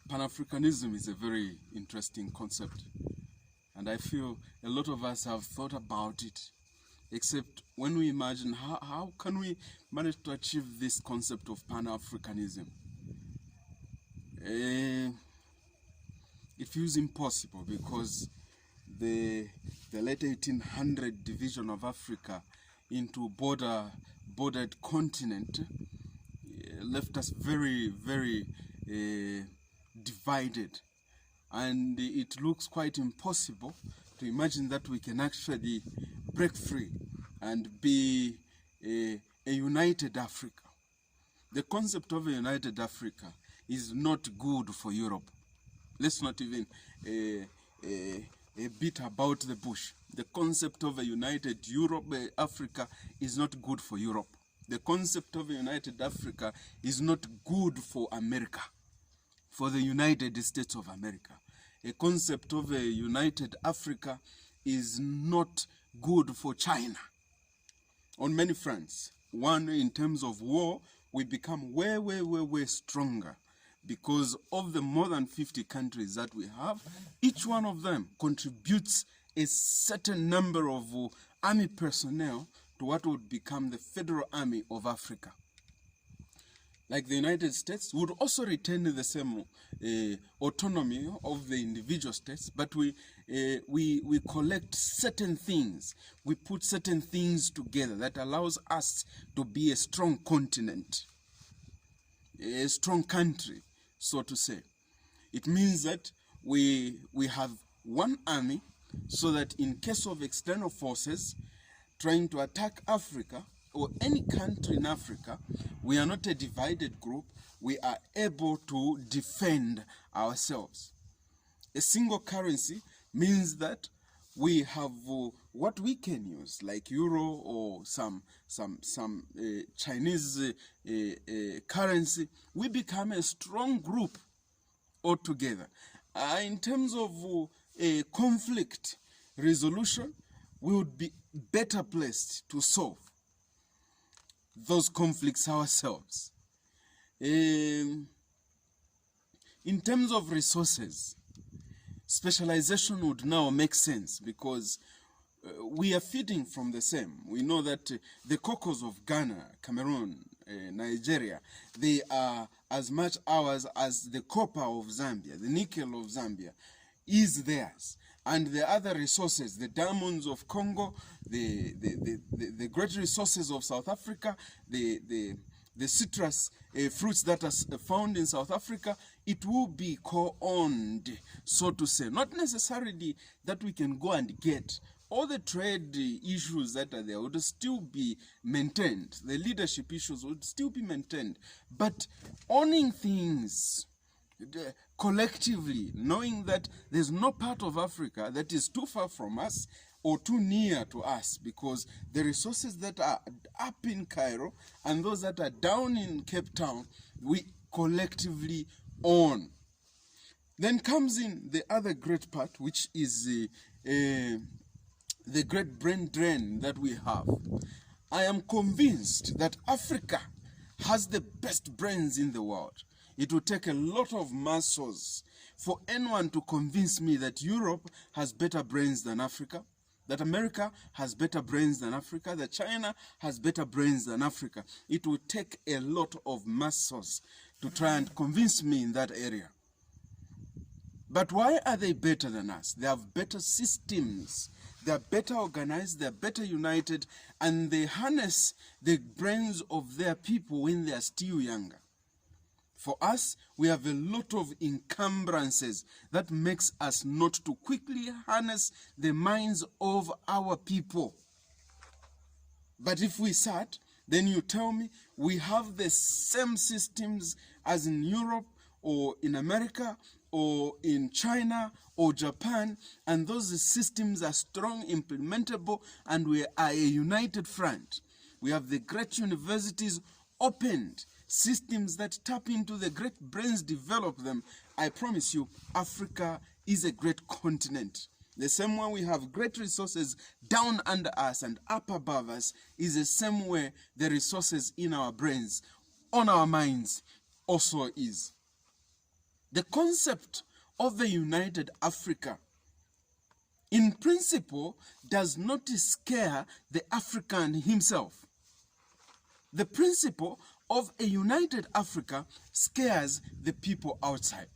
Pan-Africanism is a very interesting concept, and I feel a lot of us have thought about it, except when we imagine how can we manage to achieve this concept of Pan-Africanism. It feels impossible because the late 1800 division of Africa into bordered continent left us very divided, and it looks quite impossible to imagine that we can actually break free and be a united Africa. The concept of a united Africa is not good for Europe. Let's not even beat about the bush. The concept of a united Africa is not good for Europe. The concept of a united Africa is not good for America, for the United States of America. A concept of a united Africa is not good for China on many fronts. One, in terms of war, we become way stronger because of the more than 50 countries that we have. Each one of them contributes a certain number of army personnel to what would become the Federal Army of Africa. Like the United States would also retain the same autonomy of the individual states, but we collect certain things. We put certain things together that allows us to be a strong continent, a strong country, so to say. It means that we have one army, so that in case of external forces trying to attack Africa or any country in Africa, we are not a divided group. We are able to defend ourselves. A single currency means that we have what we can use, like euro or some Chinese currency. We become a strong group altogether. In terms of conflict resolution, we would be better placed to solve those conflicts ourselves. In terms of resources, specialization would now make sense because we are feeding from the same. We know that the cocos of Ghana, Cameroon, Nigeria, they are as much ours as the copper of Zambia, the nickel of Zambia is theirs. And the other resources, the diamonds of Congo, the great resources of South Africa, the citrus fruits that are found in South Africa, it will be co-owned, so to say. Not necessarily that we can go and get. All the trade issues that are there would still be maintained. The leadership issues would still be maintained. But owning things collectively, knowing that there's no part of Africa that is too far from us or too near to us, because the resources that are up in Cairo and those that are down in Cape Town, we collectively own. Then comes in the other great part, which is the great brain drain that we have. I am convinced that Africa has the best brains in the world. It will take a lot of muscles for anyone to convince me that Europe has better brains than Africa, that America has better brains than Africa, that China has better brains than Africa. It will take a lot of muscles to try and convince me in that area. But why are they better than us? They have better systems. They are better organized, they are better united, and they harness the brains of their people when they are still younger. For us, we have a lot of encumbrances that makes us not to quickly harness the minds of our people. But if we sat, then you tell me we have the same systems as in Europe or in America or in China or Japan, and those systems are strong, implementable, and we are a united front. We have the great universities opened, systems that tap into the great brains, develop them. I promise you, Africa is a great continent. The same way we have great resources down under us and up above us is the same way the resources in our brains, on our minds, also is. The concept of a united Africa, in principle, does not scare the African himself. The principle of a united Africa scares the people outside.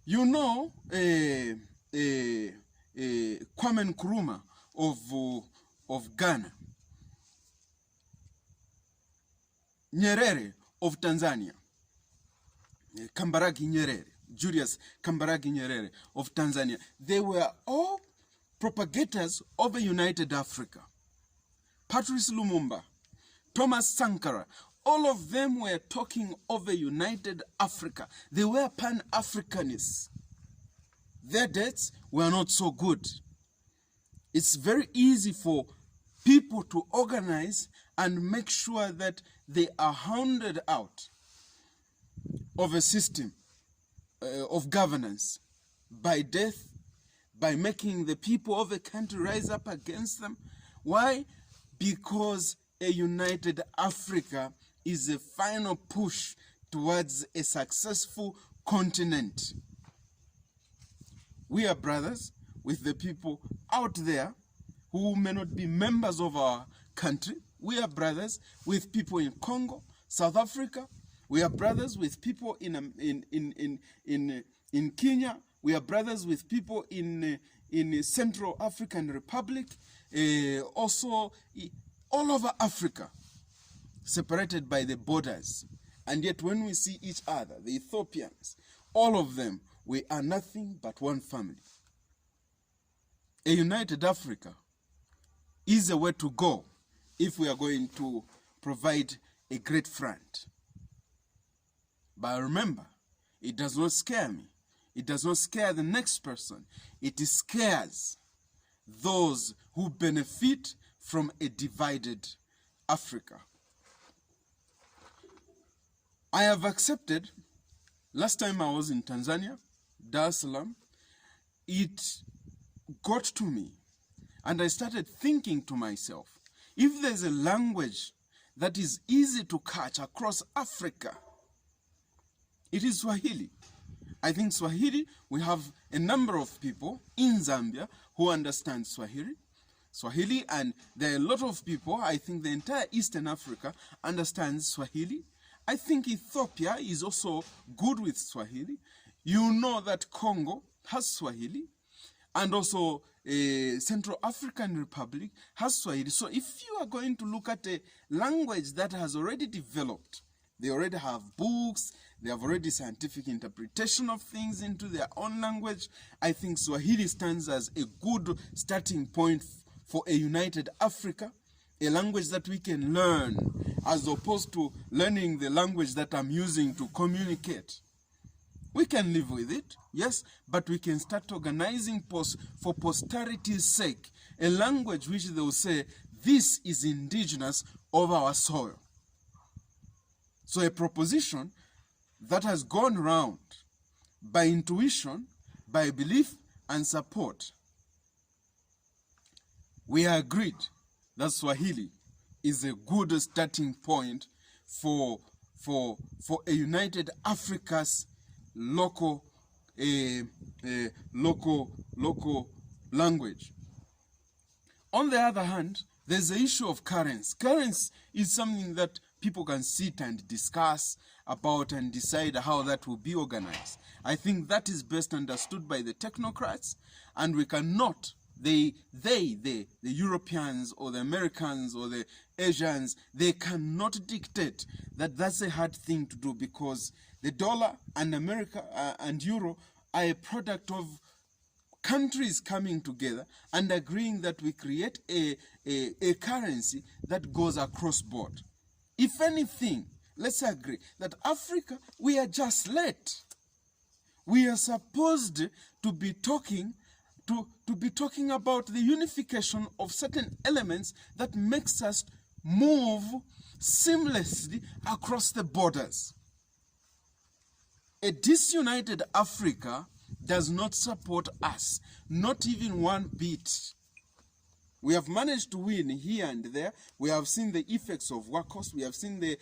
You know, Kwame Nkrumah of Ghana, Nyerere of Tanzania, Kambarage Nyerere, Julius Kambarage Nyerere of Tanzania, they were all propagators of a united Africa. Patrice Lumumba, Thomas Sankara, all of them were talking of a united Africa. They were Pan-Africanists. Their dates were not so good. It's very easy for people to organize and make sure that they are hounded out of a system of governance by death, by making the people of a country rise up against them. Why? Because a united Africa is a final push towards a successful continent. We are brothers with the people out there who may not be members of our country. We are brothers with people in Congo, South Africa. We are brothers with people in Kenya. We are brothers with people in Central African Republic. Also, all over Africa, separated by the borders. And yet when we see each other, the Ethiopians, all of them, we are nothing but one family. A united Africa is a way to go if we are going to provide a great front. But remember, it does not scare me. It does not scare the next person. It scares those who benefit from a divided Africa. I have accepted, last time I was in Tanzania, Dar es Salaam, it got to me and I started thinking to myself, if there's a language that is easy to catch across Africa, it is Swahili. I think Swahili, we have a number of people in Zambia who understand Swahili, and there are a lot of people, I think the entire Eastern Africa understands Swahili. I think Ethiopia is also good with Swahili. You know that Congo has Swahili, and also Central African Republic has Swahili. So if you are going to look at a language that has already developed, they already have books, they have already scientific interpretation of things into their own language, I think Swahili stands as a good starting point for a united Africa, a language that we can learn, as opposed to learning the language that I'm using to communicate. We can live with it, yes, but we can start organizing for posterity's sake, a language which they will say, this is indigenous of our soil. So a proposition that has gone round by intuition, by belief and support. We agreed that Swahili is a good starting point for a united Africa's local language. On the other hand, there's the issue of currency. Currency is something that people can sit and discuss about and decide how that will be organized. I think that is best understood by the technocrats, and we cannot, the Europeans or the Americans or the Asians, they cannot dictate that that's a hard thing to do, because the dollar and America and euro are a product of countries coming together and agreeing that we create a currency that goes across board. If anything, let's agree that Africa, we are just late. We are supposed to be talking about the unification of certain elements that makes us move seamlessly across the borders. A disunited Africa does not support us, not even one bit. We have managed to win here and there. We have seen the effects of WACOS. We have seen the